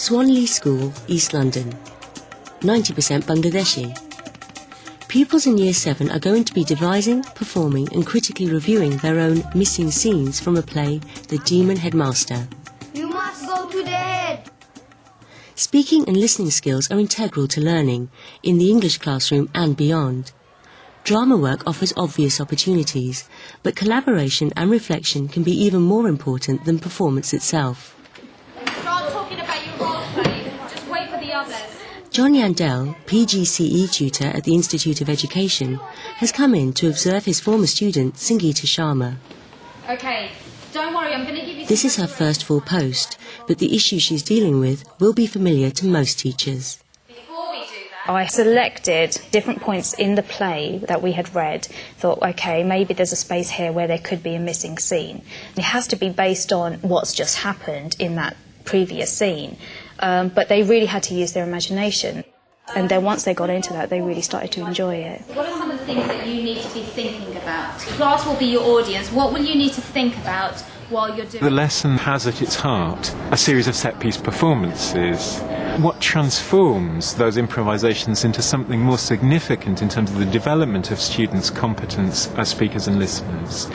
Swanley School, East London. 90% Bangladeshi. Pupils in Year 7 are going to be devising, performing and critically reviewing their own missing scenes from a play, The Demon Headmaster. You must go to the head. Speaking and listening skills are integral to learning, in the English classroom and beyond. Drama work offers obvious opportunities, but collaboration and reflection can be even more important than performance itself. Start talking about your role play. Just wait for the others. John Yandell, PGCE tutor at the Institute of Education, has come in to observe his former student, Sangeeta Sharma. Okay, don't worry, I'm going to give you... This is her first full post, but the issue she's dealing with will be familiar to most teachers. Before we do that... I selected different points in the play that we had read, thought, okay, maybe there's a space here where there could be a missing scene. It has to be based on what's just happened in that previous scene. But they really had to use their imagination. And then once they got into that, they really started to enjoy it. What are some of the things that you need to be thinking about? Class will be your audience. What will you need to think about while you're doing... The lesson has at its heart a series of set-piece performances. What transforms those improvisations into something more significant in terms of the development of students' competence as speakers and listeners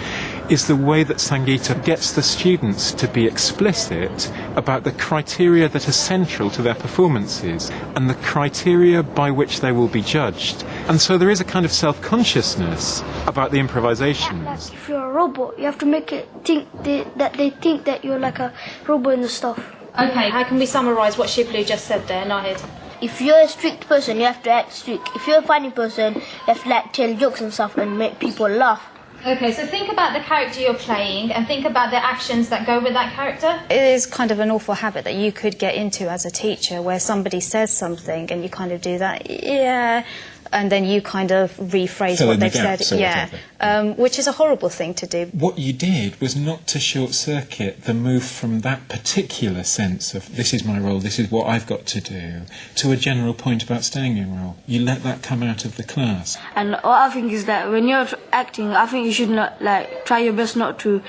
is the way that Sangeeta gets the students to be explicit about the criteria that are central to their performances and the criteria by which they will be judged. And so there is a kind of self-consciousness about the improvisations. If you're a robot, you have to make it think that they think that you're like a robot and stuff. Okay, how can we summarise what Shiblu just said there, Nahid? If you're a strict person, you have to act strict. If you're a funny person, you have to like tell jokes and stuff and make people laugh. Okay, so think about the character you're playing and think about the actions that go with that character. It is kind of an awful habit that you could get into as a teacher, where somebody says something and you kind of do that, yeah, and then you kind of rephrase what they've said, which is a horrible thing to do. What you did was not to short-circuit the move from that particular sense of this is my role, this is what I've got to do, to a general point about staying in role. You let that come out of the class. And what I think is that when you're acting, I think you should not try your best not to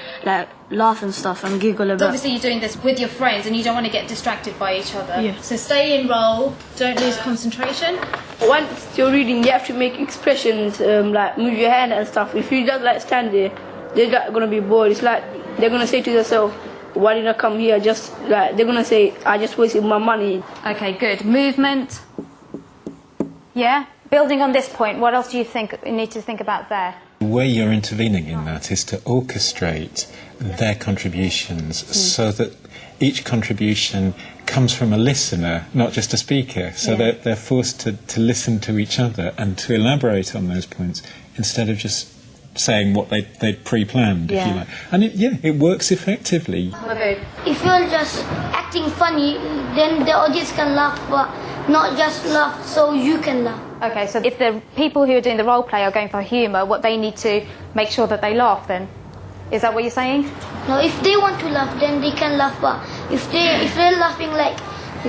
laugh and stuff and giggle about. Obviously you're doing this with your friends and you don't want to get distracted by each other. Yeah. So stay in role, don't lose concentration. Once you're reading, you have to make expressions, like move your hand and stuff. If you just stand there, they're not gonna be bored. It's like they're gonna say to themselves, "Why did I come here?" They're gonna say, "I just wasted my money." Okay, good. Movement. Yeah. Building on this point, what else do you think you need to think about there? The way you're intervening in that is to orchestrate their contributions so that each contribution comes from a listener, not just a speaker. So they're forced to listen to each other and to elaborate on those points instead of just saying what they'd pre-planned, if you like. And it works effectively. If you're just acting funny, then the audience can laugh, but not just laugh so you can laugh. Okay, so if the people who are doing the role play are going for humour, what they need to make sure that they laugh then? Is that what you're saying? No, if they want to laugh, then they can laugh, but if they're laughing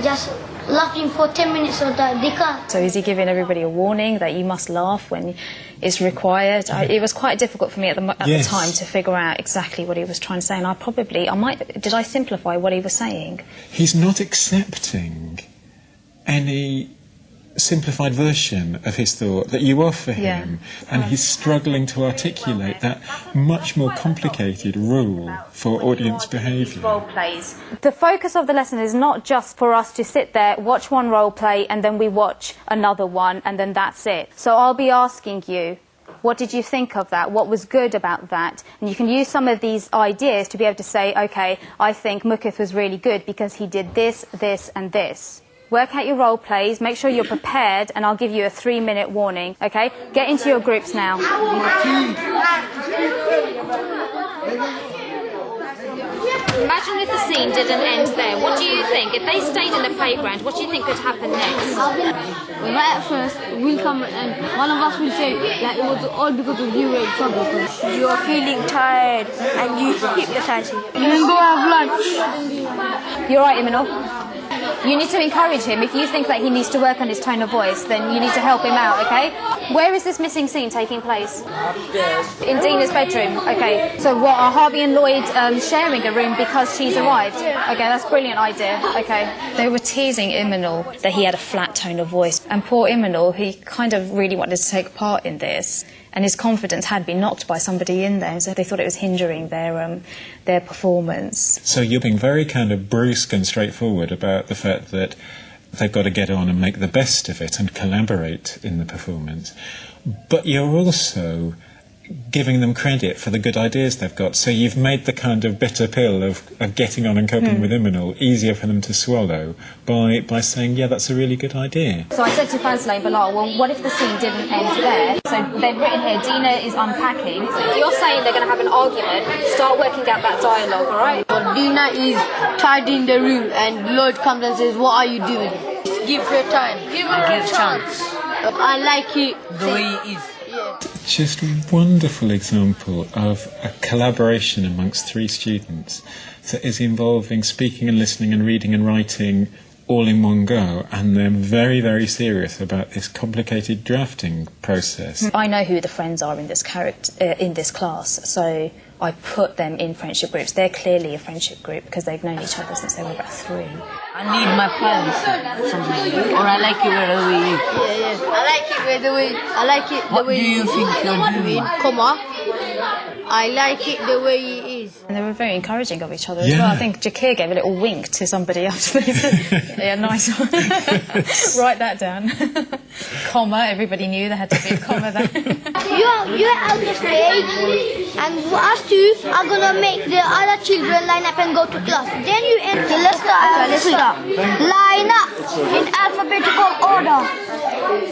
just laughing for 10 minutes or that, they can't. So is he giving everybody a warning that you must laugh when it's required? It was quite difficult for me at the time to figure out exactly what he was trying to say, and did I simplify what he was saying? He's not accepting any simplified version of his thought that you offer him, and he's struggling to articulate that much more complicated rule for audience behaviour. Role plays. The focus of the lesson is not just for us to sit there, watch one role play, and then we watch another one, and then that's it. So I'll be asking you, what did you think of that? What was good about that? And you can use some of these ideas to be able to say, okay, I think Mukith was really good because he did this, this, and this. Work out your role plays, make sure you're prepared, and I'll give you a 3-minute warning, okay? Get into your groups now. Imagine if the scene didn't end there. What do you think? If they stayed in the playground, what do you think could happen next? Right at first, we'll come and one of us will say that it was all because of you were in trouble. You are feeling tired and you hypnotizing. You can go have lunch. You alright, Imanol? You need to encourage him. If you think that he needs to work on his tone of voice, then you need to help him out, okay? Where is this missing scene taking place? In Dina's bedroom. Okay. So what, are Harvey and Lloyd sharing a room because she's arrived? Okay, that's a brilliant idea. Okay. They were teasing Imanol that he had a flat tone of voice, and poor Imanol, he kind of really wanted to take part in this, and his confidence had been knocked by somebody in there, so they thought it was hindering their performance. So you're being very kind of brusque and straightforward about the fact that they've got to get on and make the best of it and collaborate in the performance, but you're also giving them credit for the good ideas they've got. So you've made the kind of bitter pill of getting on and coping with Imanol easier for them to swallow by saying, yeah, that's a really good idea. So I said to Fazla and Bilal, well, what if the scene didn't end there? So they've written here, Dina is unpacking. So you're saying they're going to have an argument. Start working out that dialogue, all right? Well, Dina is tidying the room and Lloyd comes and says, what are you doing? Give her time. Give her a chance. I like it the way it is. Just a wonderful example of a collaboration amongst three students that is involving speaking and listening and reading and writing all in one go, and they're very, very serious about this complicated drafting process. I know who the friends are in this in this class, so I put them in friendship groups. They're clearly a friendship group because they've known each other since they were about 3. I need my pants, or I like it where the way. Yeah. I like it where the way. I like it the way. What do you think you're doing? Comma. I like it the way it is. And they were very encouraging of each other as well. I think Jakir gave a little wink to somebody after this. Yeah, nice one. Write that down. Comma, everybody knew there had to be a comma there. You're out the stage, and us two are going to make the other children line up and go to class. Then you enter. Let's start. Line up in alphabetical order.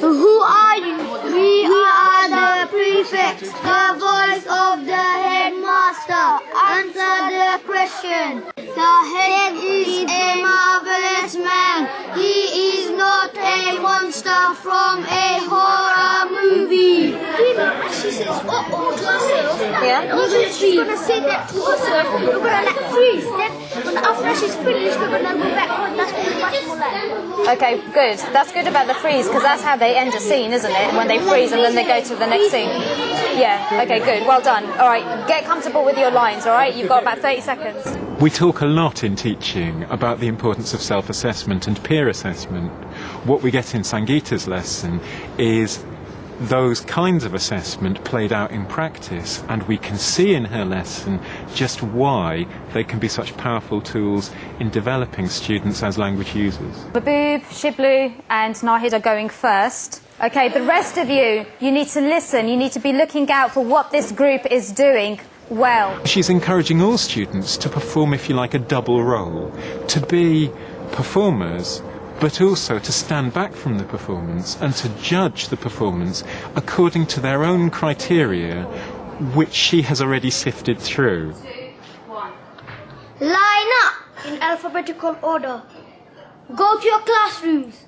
Who are you? We are the prefects, the voice of the headmaster. Answer the question. The head is a marvelous man. He is not a monster from a horror movie. She says, yeah. She's going to say that to us. We're going to freeze. Then after she's finished, we're going to go back. That's much more like. Okay, good. That's good about the freeze, because that's how they end a scene, isn't it? When they freeze and then they go to the next scene. Yeah, okay, good. Well done. All right, get comfortable with your lines, all right? You've got about 30 seconds. We talk a lot in teaching about the importance of self-assessment and peer assessment. What we get in Sangeeta's lesson is those kinds of assessment played out in practice, and we can see in her lesson just why they can be such powerful tools in developing students as language users. Baboop, Shiblu and Nahid are going first. Okay, the rest of you, you need to listen. You need to be looking out for what this group is doing well. She's encouraging all students to perform, if you like, a double role, to be performers, but also to stand back from the performance and to judge the performance according to their own criteria, which she has already sifted through. Line up in alphabetical order. Go to your classrooms.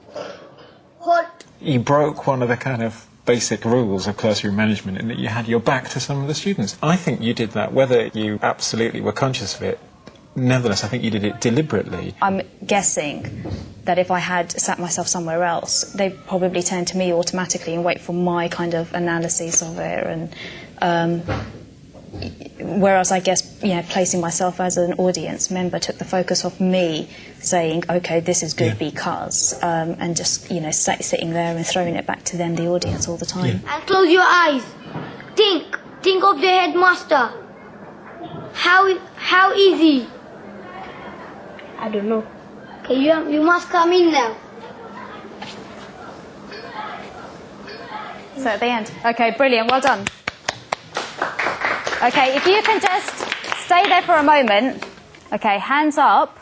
Halt. You broke one of the kind of basic rules of classroom management in that you had your back to some of the students. I think you did that, whether you absolutely were conscious of it. Nevertheless, I think you did it deliberately. I'm guessing that if I had sat myself somewhere else, they'd probably turn to me automatically and wait for my kind of analysis of it. And whereas I guess, you know, placing myself as an audience member took the focus off me saying, OK, this is good because, and just, you know, sitting there and throwing it back to them, the audience, all the time. And close your eyes. Think of the headmaster. How easy? I don't know. Okay, you must come in now. So at the end. Okay, brilliant. Well done. Okay, if you can just stay there for a moment. Okay, hands up.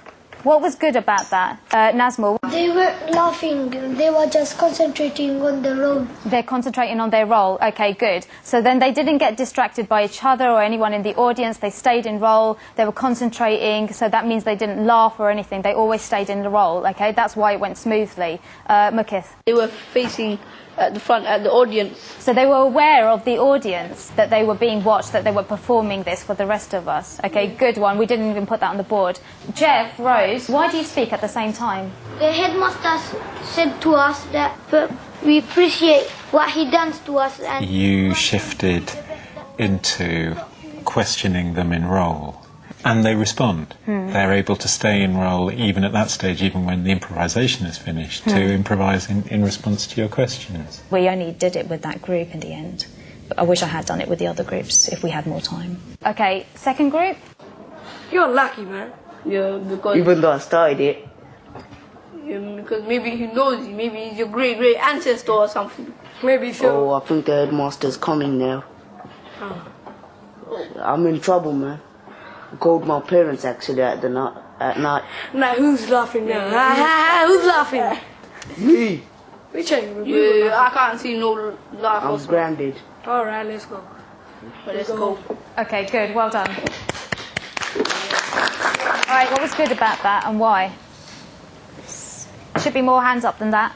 What was good about that? Nazmul? They were laughing. They were just concentrating on the role. They're concentrating on their role. Okay, good. So then they didn't get distracted by each other or anyone in the audience. They stayed in role. They were concentrating. So that means they didn't laugh or anything. They always stayed in the role. Okay, that's why it went smoothly. Mukith? They were facing at the front, at the audience. So they were aware of the audience, that they were being watched, that they were performing this for the rest of us. Okay, good one. We didn't even put that on the board. Jeff, Rose, why do you speak at the same time? The headmaster said to us that we appreciate what he does to us. And You shifted into questioning them in role, and they respond. They're able to stay in role even at that stage, even when the improvisation is finished, to improvise in response to your questions. We only did it with that group in the end. But I wish I had done it with the other groups if we had more time. Okay, second group? You're lucky, man. Yeah, because Even though I started it, because maybe he knows you. Maybe he's your great ancestor or something. Maybe so. oh, I think the headmaster's coming now. I'm in trouble, man. I called my parents actually at night. Now who's laughing now? Who's laughing? Me, Which one? I can't see no laugh. I'm grounded. All right, let's go. Let's go. Okay, good, well done. All right, what was good about that and why? Should be more hands up than that.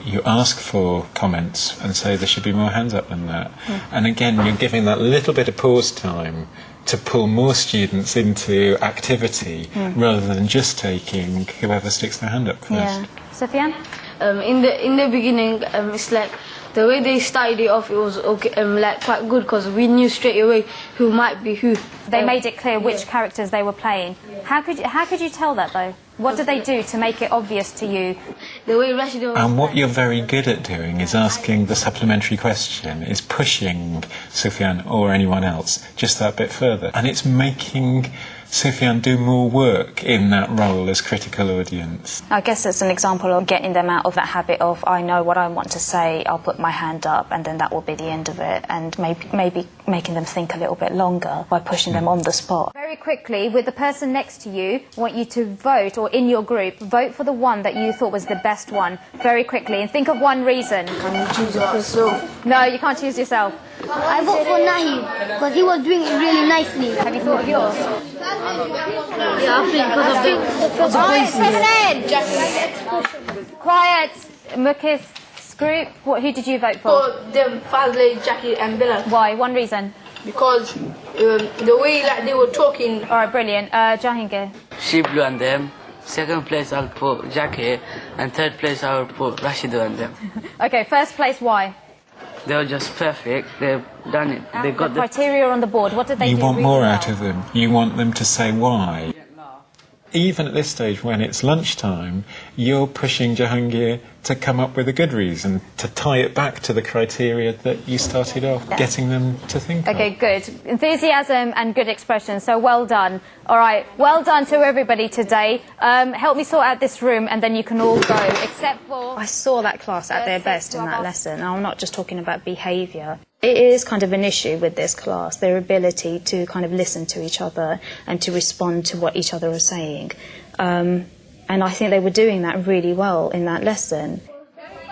You ask for comments and say there should be more hands up than that. And again, you're giving that little bit of pause time to pull more students into activity rather than just taking whoever sticks their hand up first. Yeah. Sufyan? In the beginning, it's like the way they started it off, it was okay, like quite good because we knew straight away who might be who. They made it clear which characters they were playing. How could you tell that though? What did they do to make it obvious to you? The way Rashida was. And what you're very good at doing is asking the supplementary question, is pushing Sufyan or anyone else just that bit further. And it's making Sufyan do more work in that role as critical audience. I guess it's an example of getting them out of that habit of, I know what I want to say, I'll put my hand up and then that will be the end of it, and maybe making them think a little bit longer by pushing them on the spot. Very quickly, with the person next to you, I want you to vote, or in your group, vote for the one that you thought was the best one. Very quickly, and think of one reason. Can you choose yourself? No, you can't choose yourself. I vote for Nahid because he was doing it really nicely. Have you thought of yours? Yeah, I think because of the Quiet. Mukith's group, who did you vote for? For them, Fazle, Jackie and Bilal. Why? One reason. Because the way like they were talking. All right, brilliant. Jahangir. Shiblu and them. Second place I'll put Jackie, and third place I'll put Rashidu and them. Okay, first place, why? They were just perfect. They've done it. They got the criteria on the board. What did they do? You want really more well? out of them. You want them to say why. Even at this stage, when it's lunchtime, you're pushing Jahangir to come up with a good reason, to tie it back to the criteria that you started off, getting them to think Okay, of. good. Enthusiasm and good expression, so well done. All right, well done to everybody today. Help me sort out this room and then you can all go, except for... I saw that class at their best in that lesson. I'm not just talking about behaviour. It is kind of an issue with this class, their ability to kind of listen to each other and to respond to what each other are saying. And I think they were doing that really well in that lesson.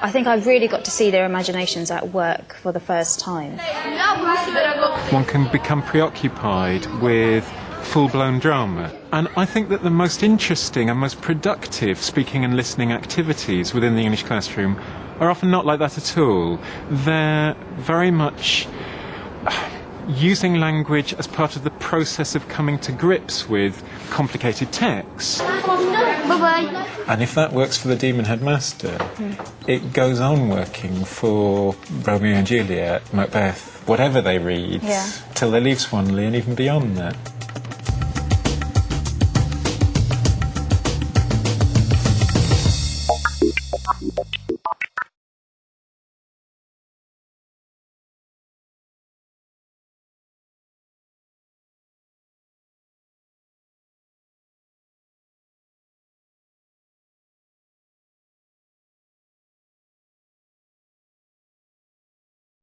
I think I really got to see their imaginations at work for the first time. One can become preoccupied with full-blown drama. And I think that the most interesting and most productive speaking and listening activities within the English classroom are often not like that at all. They're very much using language as part of the process of coming to grips with complicated texts. Bye-bye. And if that works for the Demon Headmaster, it goes on working for Romeo and Juliet, Macbeth, whatever they read, till they leave Swanley and even beyond that.